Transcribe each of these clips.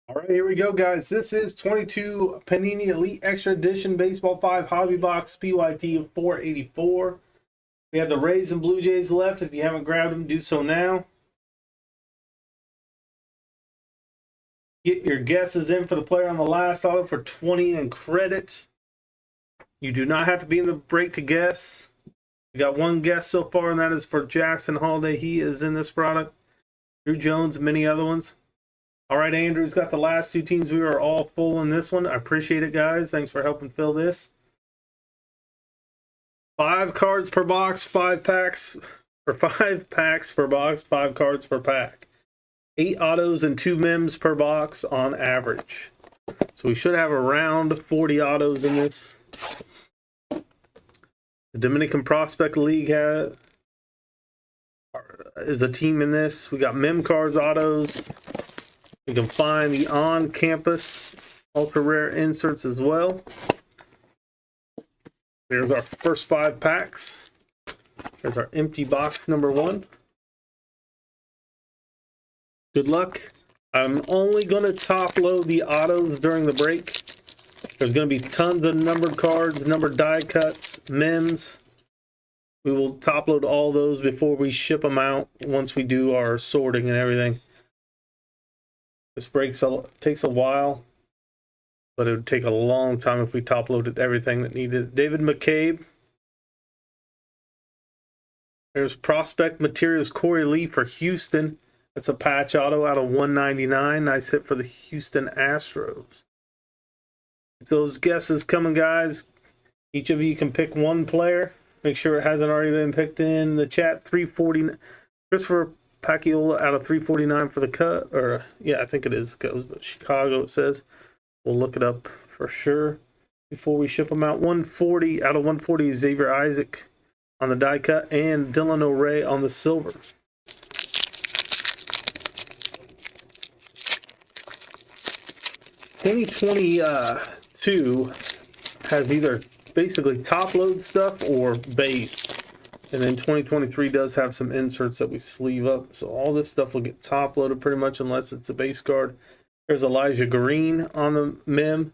All right, here we go, guys. This is 22 Panini Elite Extra Edition Baseball 5 Hobby Box PYT of 484. We have the Rays and Blue Jays left. If you haven't grabbed them, do so now. Get your guesses in for the player on the last auto for 20 in credit. You do not have to be in the break to guess. We got one guess so far, and that is for Jackson Holiday. He is in this product. Drew Jones, many other ones. All right, Andrew's got the last two teams. We are all full in this one. I appreciate it, guys. Thanks for helping fill this. 5 cards per box, 5 packs, or 5 packs per box, 5 cards per pack. 8 autos and 2 mems per box on average. So we should have around 40 autos in this. The Dominican Prospect League is a team in this. We got mem cards, autos. You can find the on-campus ultra rare inserts as well. There's our first 5 packs. There's our empty box number 1. Good luck. I'm only going to top load the autos during the break. There's going to be tons of numbered cards, numbered die cuts, mems. We will top load all those before we ship them out once we do our sorting and everything. This break takes a while, but it would take a long time if we top loaded everything that needed. David McCabe. There's Prospect Materials Corey Lee for Houston. That's a patch auto out of 199. Nice hit for the Houston Astros. Keep those guesses coming, guys. Each of you can pick one player. Make sure it hasn't already been picked in the chat. 340. Christopher Paciola out of 349 for the cut. Or, yeah, I think it is. But Chicago, it says. We'll look it up for sure before we ship them out. 140 out of 140 Xavier Isaac on the die cut. And Dylan O'Ray on the silver. Twenty 22 has either basically top load stuff or base. And then 2023 does have some inserts that we sleeve up. So all this stuff will get top loaded pretty much unless it's a base card. There's Elijah Green on the mem.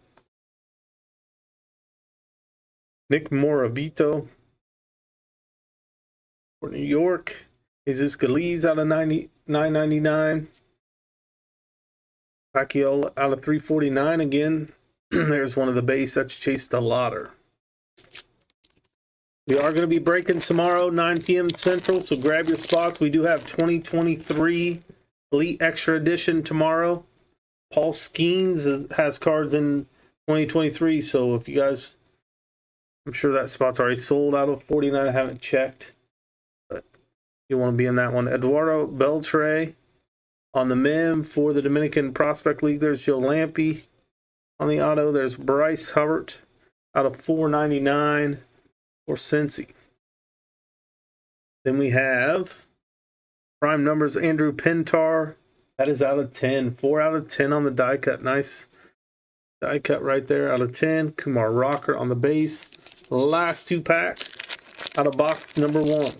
Nick Morabito for New York. Jesus Galiz out of 999. Pacquiao out of 349 again. There's one of the base. That's Chase DeLauder. We are going to be breaking tomorrow, 9 p.m. Central, so grab your spots. We do have 2023 Elite Extra Edition tomorrow. Paul Skeens has cards in 2023, so if you guys, I'm sure that spot's already sold out of 49. I haven't checked, but you want to be in that one. Eduardo Beltre on the mem for the Dominican Prospect League. There's Joe Lampe on the auto. There's Bryce Hubbard out of 499 for Cincy. Then we have prime numbers Andrew Pintar. That is out of 10. 4 out of 10 on the die cut. Nice die cut right there out of 10. Kumar Rocker on the base. Last 2 packs out of box number 1.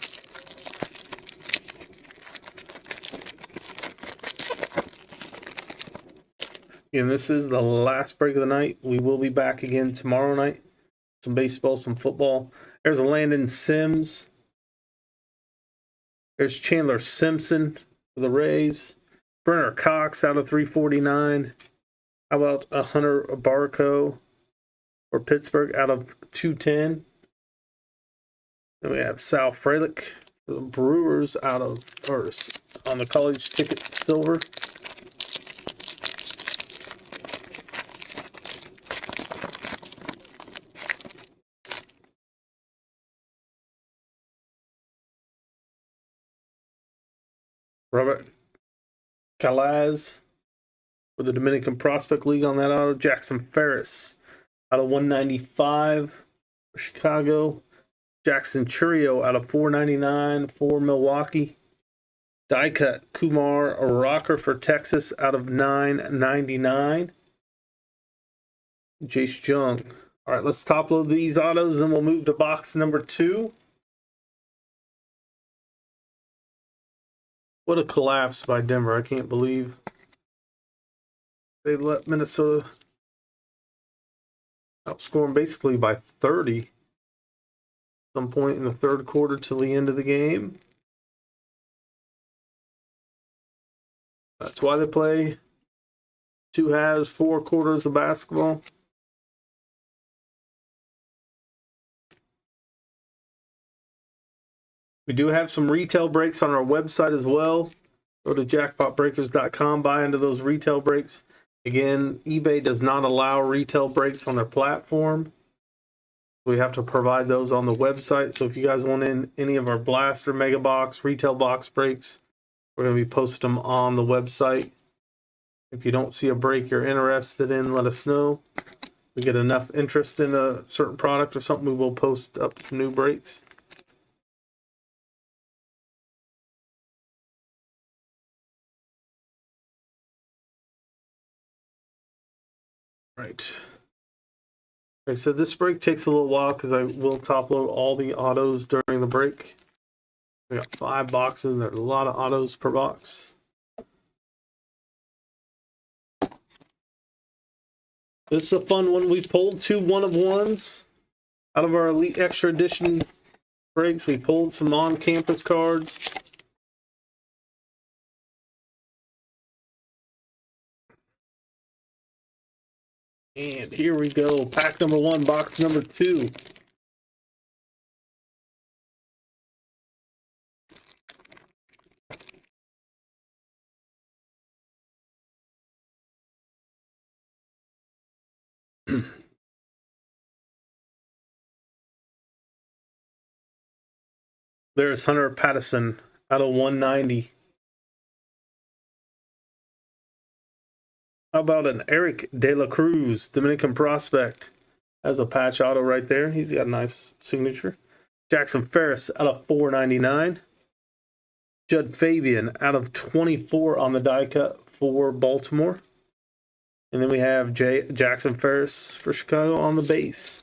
And this is the last break of the night. We will be back again tomorrow night. Some baseball, some football. There's a Landon Sims. There's Chandler Simpson for the Rays. Brenner Cox out of 349. How about a Hunter Barco for Pittsburgh out of 210. Then we have Sal Frelick for the Brewers out of, or on the college ticket silver. Robert Calaz for the Dominican Prospect League on that auto. Jackson Ferris out of 195 for Chicago. Jackson Churio out of 499 for Milwaukee. Die cut Kumar Rocker for Texas out of 999. Jace Jung. All right, let's top load these autos, then we'll move to box number 2. What a collapse by Denver. I can't believe They let Minnesota outscore them basically by 30 some point in the third quarter till the end of the game. That's why they play 2 halves, 4 quarters of basketball. We do have some retail breaks on our website as well. Go to jackpotbreakers.com, buy into those retail breaks. Again, eBay does not allow retail breaks on their platform. We have to provide those on the website. So if you guys want in any of our Blaster, Mega Box, retail box breaks, we're going to be posting them on the website. If you don't see a break you're interested in, let us know. If we get enough interest in a certain product or something, we will post up some new breaks. Right. Like I said, this break takes a little while because I will top load all the autos during the break. We got 5 boxes. There's a lot of autos per box. This is a fun one. We pulled 2 one-of-ones out of our Elite Extra Edition breaks. We pulled some on-campus cards. And here we go. Pack number 1, box number 2. There's Hunter Patterson out of 190. How about an Eric De La Cruz, Dominican prospect? Has a patch auto right there. He's got a nice signature. Jackson Ferris out of 499. Judd Fabian out of 24 on the die cut for Baltimore. And then we have Jackson Ferris for Chicago on the base.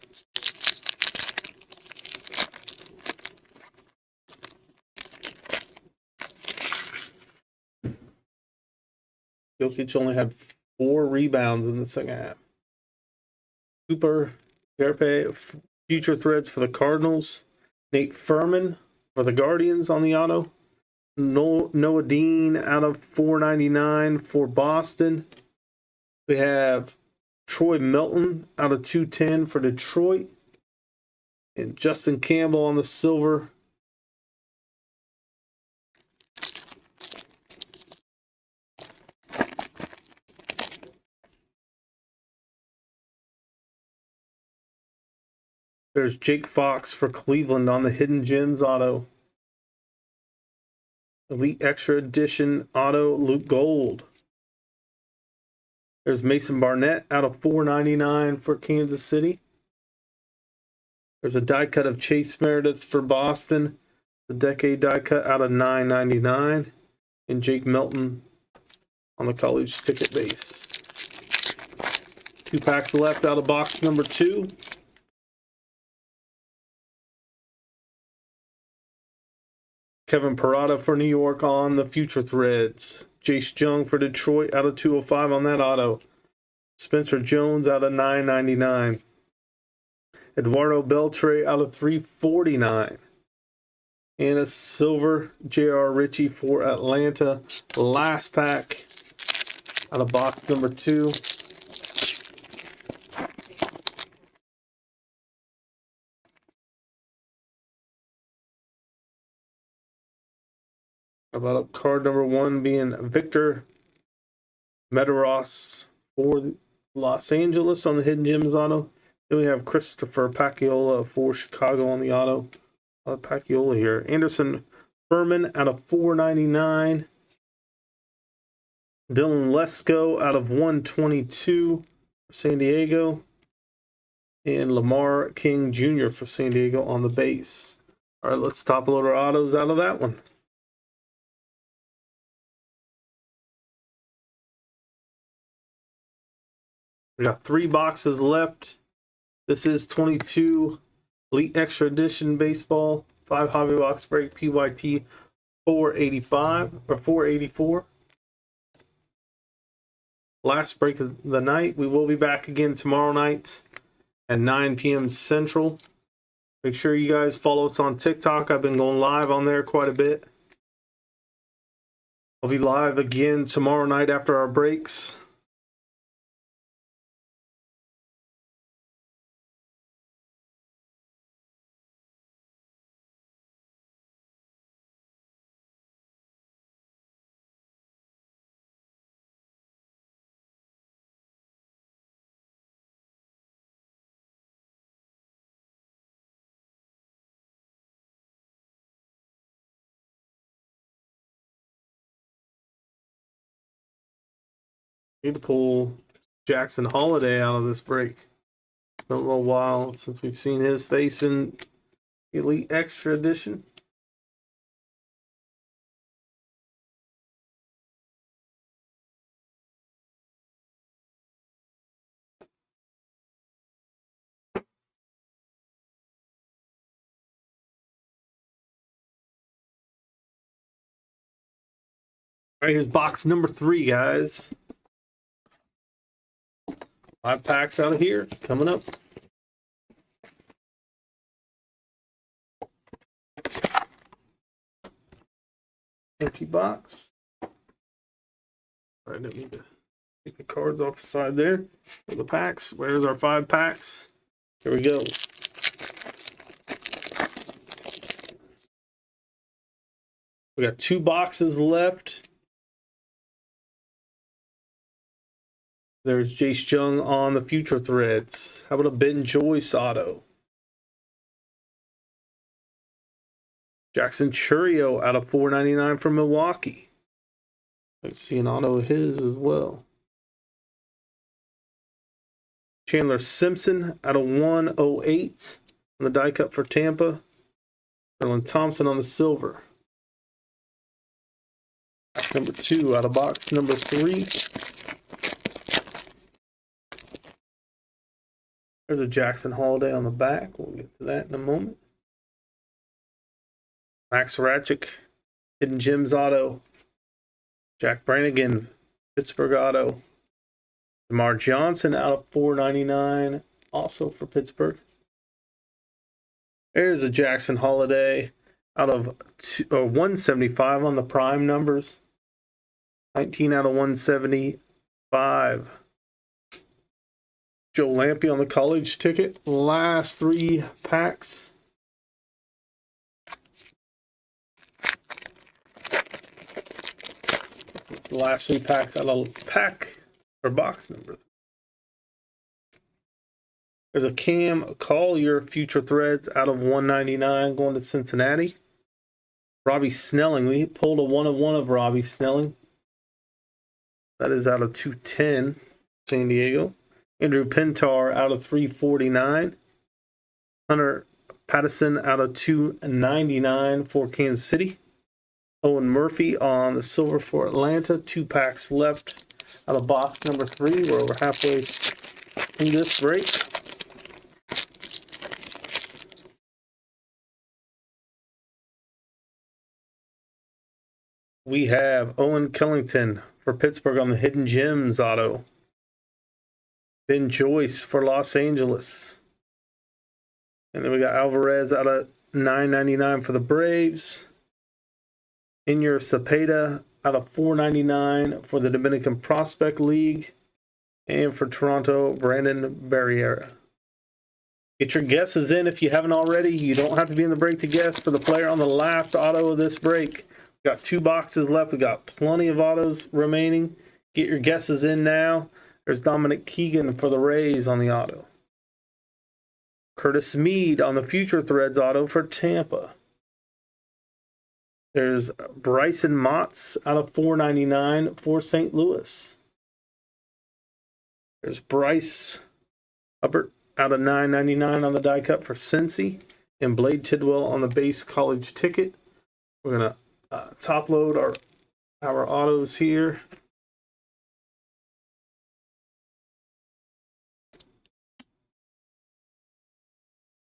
Jokic only had 4 rebounds in the second half. Cooper Garpe, future threads for the Cardinals. Nate Furman for the Guardians on the auto. Noah Dean out of 499 for Boston. We have Troy Melton out of 210 for Detroit. And Justin Campbell on the silver. There's Jake Fox for Cleveland on the Hidden Gems auto. Elite Extra Edition auto, Luke Gold. There's Mason Barnett out of 499 for Kansas City. There's a die cut of Chase Meredith for Boston. The decade die cut out of 999. And Jake Melton on the college ticket base. 2 packs left out of box number 2. Kevin Parada for New York on the future threads. Jace Jung for Detroit out of 205 on that auto. Spencer Jones out of 999. Eduardo Beltre out of 349. And a silver J.R. Ritchie for Atlanta. Last pack out of box number 2. About card number 1 being Victor Medeiros for Los Angeles on the Hidden Gems auto. Then we have Christopher Paciola for Chicago on the auto. Paciola here. Anderson Furman out of 499. Dylan Lesko out of 122 for San Diego. And Lamar King Jr. for San Diego on the base. All right, let's top load our autos out of that one. We got 3 boxes left. This is 22 Elite Extra Edition Baseball, 5 hobby box break, PYT 485 or 484. last break of the night. We will be back again tomorrow night at 9 p.m. Central. Make sure you guys follow us on TikTok. I've been going live on there quite a bit. I'll be live again tomorrow night after our breaks. Need to pull Jackson Holiday out of this break. It's been a little while since we've seen his face in Elite Extra Edition. All right, here's box number 3, guys. 5 packs out of here coming up. Empty box. I didn't need to take the cards off the side there. For the packs. Where's our 5 packs? Here we go. We got 2 boxes left. There's Jace Jung on the Future Threads. How about a Ben Joyce auto? Jackson Churio out of 499 from Milwaukee. Let's see an auto of his as well. Chandler Simpson out of 108 on the die cut for Tampa. Erlen Thompson on the silver. Number 2 out of box number 3. There's a Jackson Holiday on the back. We'll get to that in a moment. Max Ratchik, Hidden Gems auto. Jack Brannigan, Pittsburgh auto. DeMar Johnson out of 499, also for Pittsburgh. There's a Jackson Holiday out of 175 on the prime numbers. 19 out of 175. Joe Lampe on the college ticket. Last 3 packs. It's the last 3 packs out of pack or box number. There's a Cam Collier Future Threads out of 199 going to Cincinnati. Robbie Snelling. We pulled a 1-of-1 of Robbie Snelling. That is out of 210, San Diego. Andrew Pintar out of 349. Hunter Pattison out of 299 for Kansas City. Owen Murphy on the silver for Atlanta. 2 packs left out of box number 3. We're over halfway through this break. We have Owen Kellington for Pittsburgh on the Hidden Gems auto. Ben Joyce for Los Angeles. And then we got Alvarez out of 999 for the Braves. Inyur Cepeda out of 499 for the Dominican Prospect League. And for Toronto, Brandon Barriera. Get your guesses in if you haven't already. You don't have to be in the break to guess for the player on the last auto of this break. We got 2 boxes left. We got plenty of autos remaining. Get your guesses in now. There's Dominic Keegan for the Rays on the auto. Curtis Mead on the Future Threads auto for Tampa. There's Bryson Motts out of 499 for St. Louis. There's Bryce Hubbard out of 999 on the die cut for Cincy. And Blade Tidwell on the base college ticket. We're going to top load our autos here.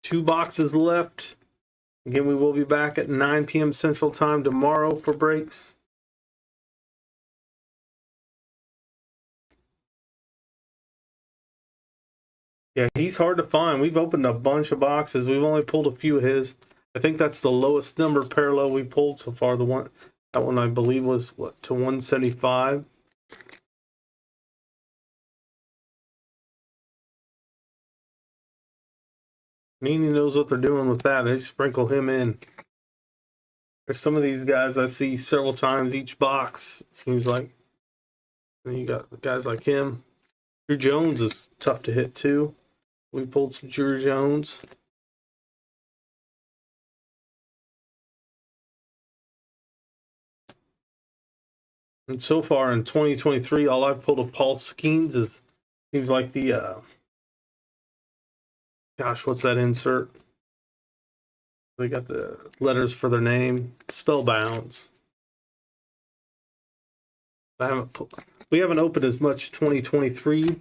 Two boxes left. Again, we will be back at 9 p.m. Central Time tomorrow for breaks. Yeah, he's hard to find. We've opened a bunch of boxes. We've only pulled a few of his. I think that's the lowest number parallel we pulled so far. That one I believe was what, to 175. Panini knows what they're doing with that. They sprinkle him in. There's some of these guys I see several times each box. Seems like. And you got guys like him. Drew Jones is tough to hit too. We pulled some Drew Jones. And so far in 2023, all I've pulled of Paul Skeens is seems like the gosh, what's that insert? They got the letters for their name. Spellbounds. We haven't opened as much 2023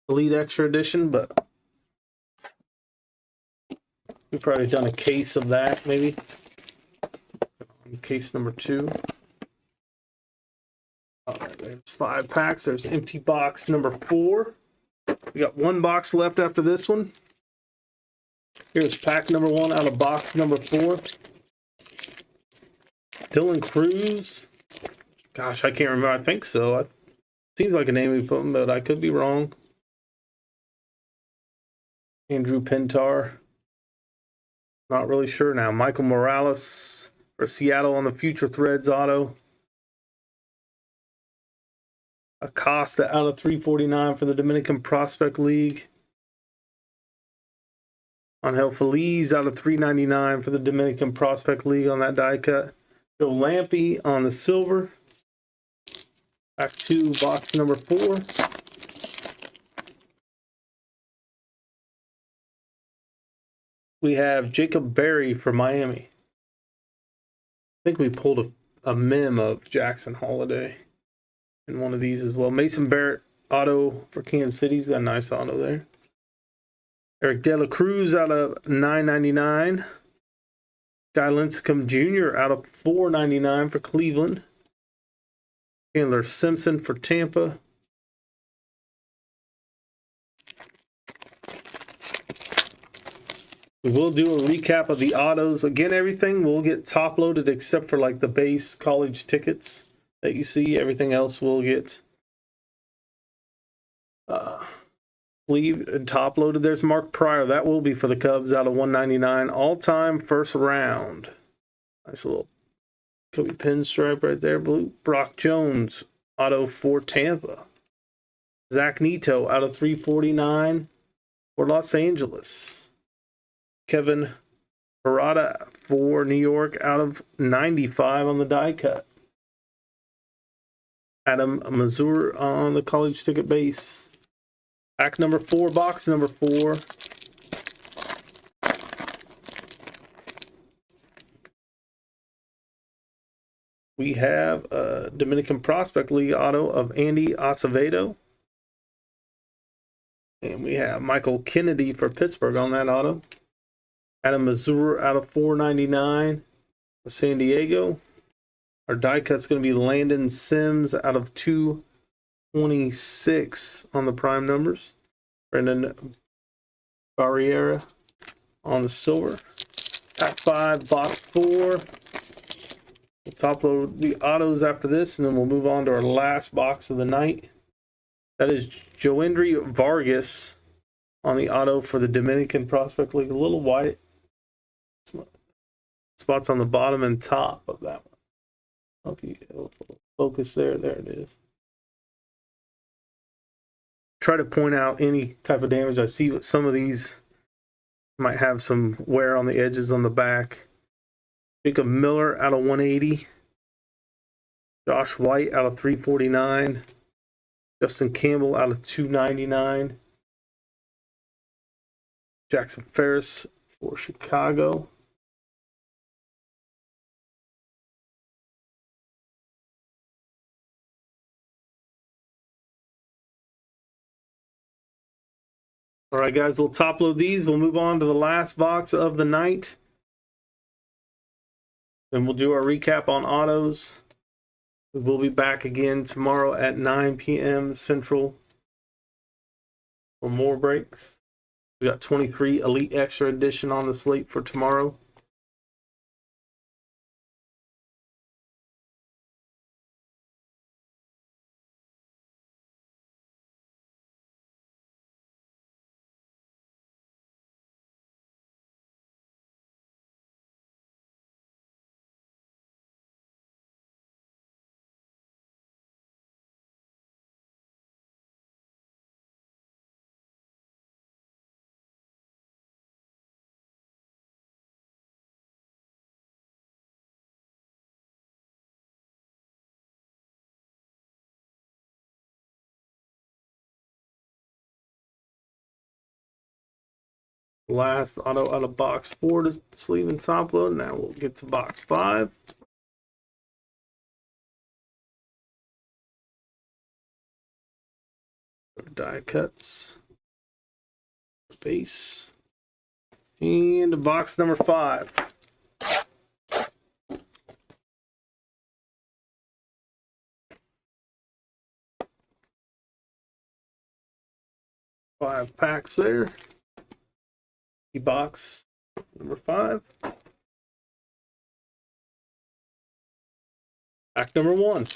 Elite Extra Edition, but we've probably done a case of that, maybe. Case number 2. All right, there's 5 packs. There's empty box number 4. We got 1 box left after this one. Here's pack number 1 out of box number 4. Dylan Cruz. Gosh, I can't remember. I think so. It seems like a name we put him, but I could be wrong. Andrew Pintar. Not really sure now. Michael Morales for Seattle on the Future Threads auto. Acosta out of 349 for the Dominican Prospect League. Angel Feliz out of 399 for the Dominican Prospect League on that die cut. Joe Lampe on the silver. Back to box number 4. We have Jacob Berry for Miami. I think we pulled a mem of Jackson Holiday in one of these as well. Mason Barrett auto for Kansas City. He's got a nice auto there. Eric De La Cruz out of 999. Guy Lincecum Jr. out of 499 for Cleveland. Chandler Simpson for Tampa. We will do a recap of the autos. Again, everything will get top loaded except for like the base college tickets that you see. Everything else will get leave and top loaded. There's Mark Pryor. That will be for the Cubs out of 199. All-time first round. Nice little Kobe pinstripe right there. Blue. Brock Jones auto for Tampa. Zach Neto out of 349 for Los Angeles. Kevin Parada for New York out of 95 on the die cut. Adam Mazur on the college ticket base. Pack number 4, box number 4. We have a Dominican Prospect League auto of Andy Acevedo. And we have Michael Kennedy for Pittsburgh on that auto. Adam Mazur out of 499 for San Diego. Our die cut's going to be Landon Sims out of 226 on the prime numbers. Brendan Barriera on the silver. Pack 5, box 4. We'll top load the autos after this, and then we'll move on to our last box of the night. That is Joendry Vargas on the auto for the Dominican Prospect League. A little white spots on the bottom and top of that one. Hope you focus there. There it is. Try to point out any type of damage. I see some of these might have some wear on the edges on the back. Jacob Miller out of 180. Josh White out of 349. Justin Campbell out of 299. Jackson Ferris for Chicago. All right, guys, we'll top load these. We'll move on to the last box of the night. Then we'll do our recap on autos. We will be back again tomorrow at 9 p.m. Central. for more breaks. We got 23 Elite Extra Edition on the slate for tomorrow. Last auto out of box 4 to sleeve and top load. Now we'll get to box 5. Die cuts. Base. And box number 5. Five packs there. Box number 5. Pack number 1.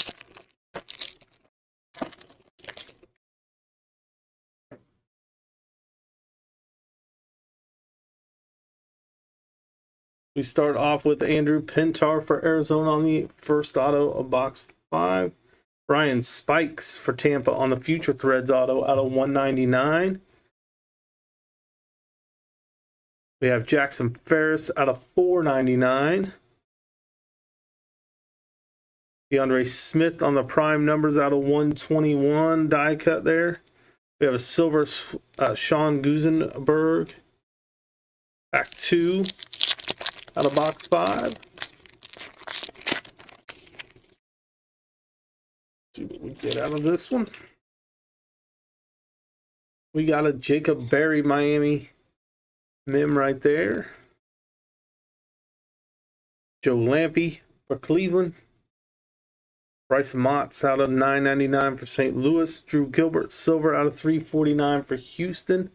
We start off with Andrew Pintar for Arizona on the first auto of box 5. Ryan Spikes for Tampa on the Future Threads auto out of 199. We have Jackson Ferris out of 499. DeAndre Smith on the prime numbers out of 121 die cut there. We have a silver Sean Gusenberg. Pack 2 out of box 5. See what we get out of this one. We got a Jacob Berry Miami Mim right there. Joe Lampe for Cleveland. Bryce Motts out of 999 for St. Louis. Drew Gilbert Silver out of 349 for Houston.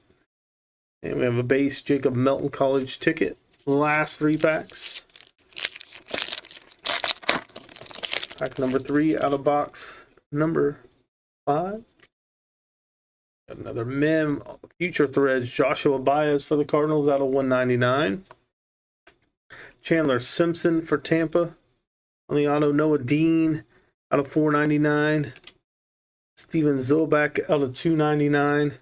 And we have a base Jacob Melton College ticket. Last 3 packs. Pack number 3 out of box number 5. Got another Mem Future Threads Joshua Baez for the Cardinals out of 199. Chandler Simpson for Tampa on the auto. Noah Dean out of 499. Steven Zobak out of 299.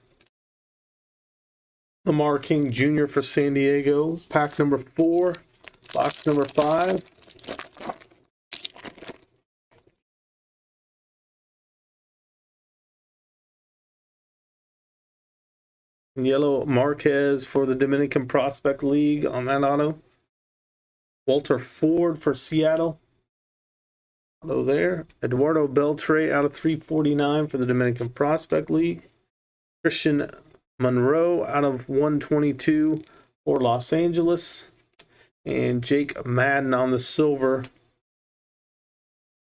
Lamar King Jr. for San Diego. Pack number 4. Box number 5. Yellow Marquez for the Dominican Prospect League on that auto. Walter Ford for Seattle. Auto there. Eduardo Beltre out of 349 for the Dominican Prospect League. Christian Monroe out of 122 for Los Angeles. And Jake Madden on the silver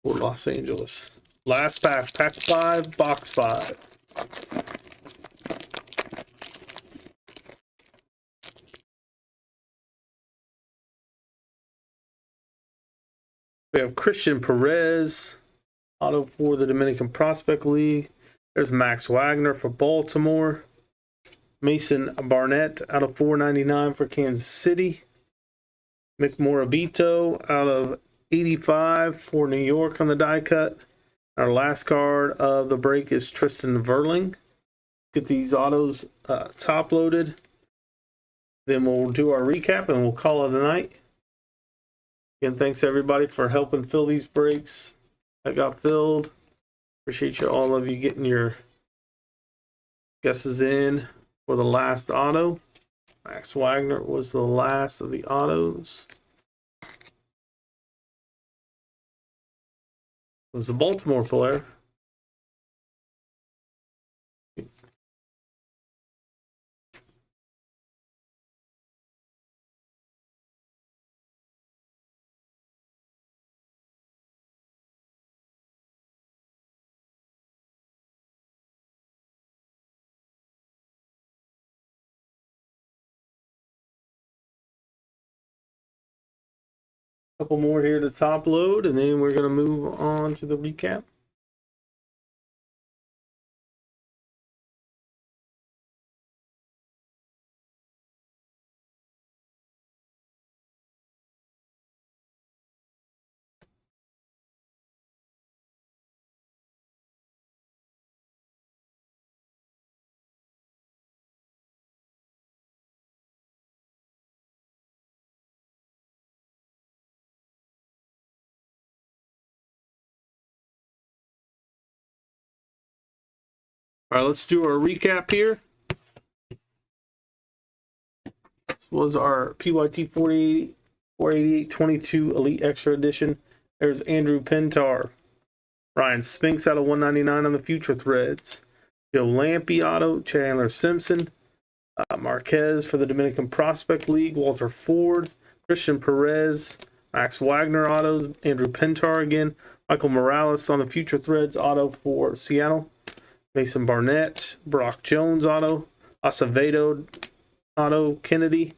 for Los Angeles. Last pack. Pack 5, box 5. We have Christian Perez, auto for the Dominican Prospect League. There's Max Wagner for Baltimore. Mason Barnett out of 499 for Kansas City. Mick Morabito out of 85 for New York on the die cut. Our last card of the break is Tristan Verling. Get these autos top loaded. Then we'll do our recap and we'll call it a night. Again, thanks everybody for helping fill these breaks that got filled. Appreciate you, all of you, getting your guesses in for the last auto. Max Wagner was the last of the autos. It was the Baltimore player. Couple more here to top load, and then we're going to move on to the recap. All right, let's do our recap here. This was our PYT 488-22 Elite Extra Edition. There's Andrew Pintar. Ryan Spinks out of 199 on the Future Threads. Joe Lampe auto. Chandler Simpson. Marquez for the Dominican Prospect League. Walter Ford. Christian Perez. Max Wagner autos. Andrew Pintar again. Michael Morales on the Future Threads auto for Seattle. Mason Barnett, Brock Jones auto, Acevedo auto, Kennedy,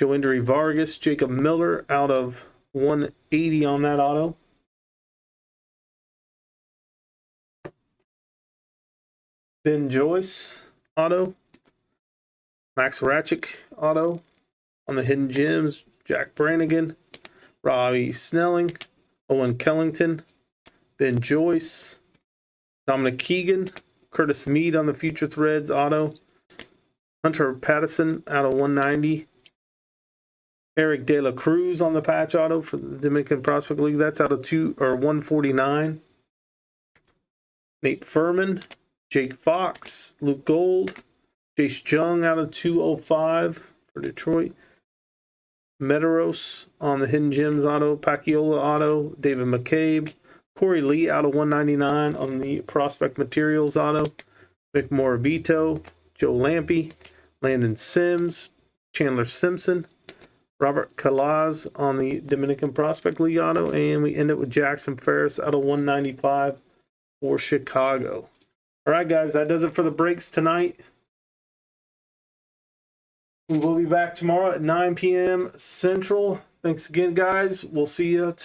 Joindry Vargas, Jacob Miller out of 180 on that auto. Ben Joyce auto, Max Ratchik auto on the Hidden Gems, Jack Brannigan, Robbie Snelling, Owen Kellington, Ben Joyce, Dominic Keegan, Curtis Mead on the Future Threads auto, Hunter Pattison out of 190, Eric De La Cruz on the patch auto for the Dominican Prospect League. That's out of 149. Nate Furman, Jake Fox, Luke Gold, Jace Jung out of 205 for Detroit. Medeiros on the Hidden Gems auto, Paciola auto, David McCabe, Corey Lee out of 199 on the Prospect Materials auto. Mick Morabito, Joe Lampe, Landon Sims, Chandler Simpson, Robert Calaz on the Dominican Prospect League auto. And we end it with Jackson Ferris out of 195 for Chicago. All right, guys, that does it for the breaks tonight. We will be back tomorrow at 9 p.m. Central. Thanks again, guys. We'll see you tomorrow.